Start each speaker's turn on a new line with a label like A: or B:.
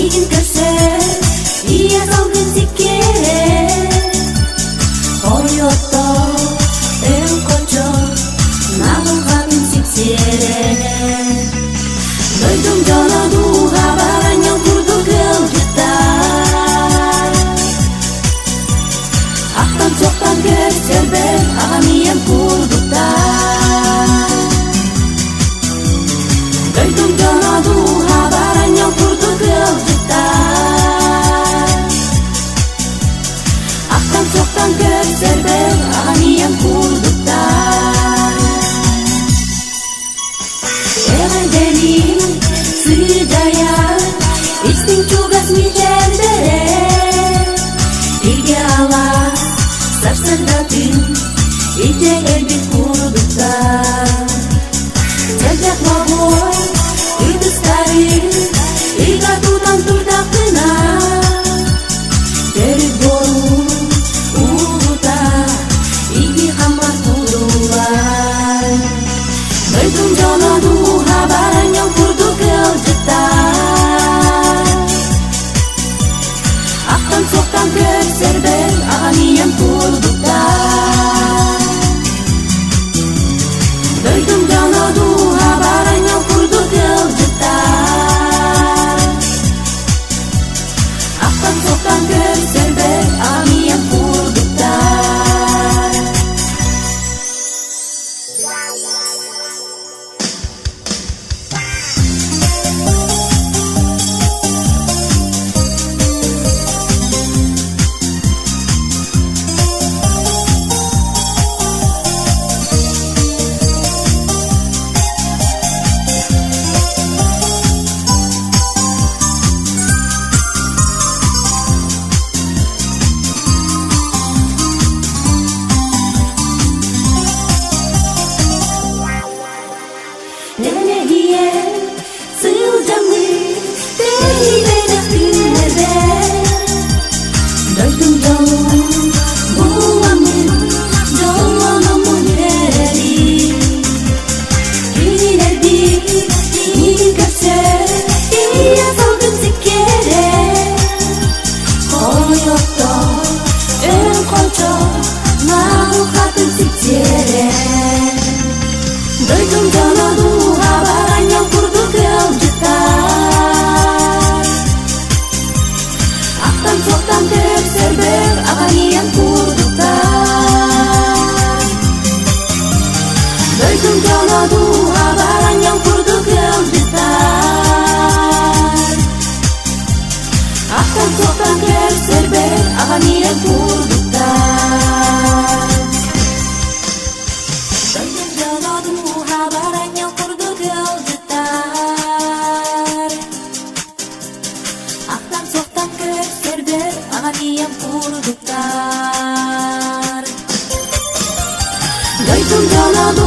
A: Ingin kerse ia salgın sikere Koyoto el kocho Nabıl kabin siksere Duydum jonodu habaran yang kurdu kılcıktar Aktan çoktan gösterber ağamiyen kurduktar Duydum jonodu habaran yang kurdu kılcıktar Aktan çoktan gösterber ağamiyen kurduktar Eğer dedim Sudaya isting tugas mijerbere Bilge ala sarsandatin ije elbet kurduklar Sejak labor idustari iga tutan turdakına Derit boru uluta igi hamar kudular Duydum jonodu habaran yang kurdu kılcıktar Aktan soktan gösterber ağamiyen kurduklar Duydum jonodu habaran yang kurdu kılcıktar Aktan soktan gösterber ağamiyen kurduklar Denediye sığılcamı Değilerek günlerde Duydum canım bulamın Canlanamın eri Günlerdi iyi görse İyi salgın zikere Koyokta ön koça Nahu katın siksere Duydum jonodu habaran yang kurdu kılcıktar Aktan soktan terserber ağamiyen kurduklar Duydum jonodu habaran yang kurdu kılcıktar Aktan soktan terserber ağamiyen kurduklar Duydum jonodu habaran yang kurdu kılcıktar Aktan soktan gösterber ağamiyen kurduklar Duydum jonodu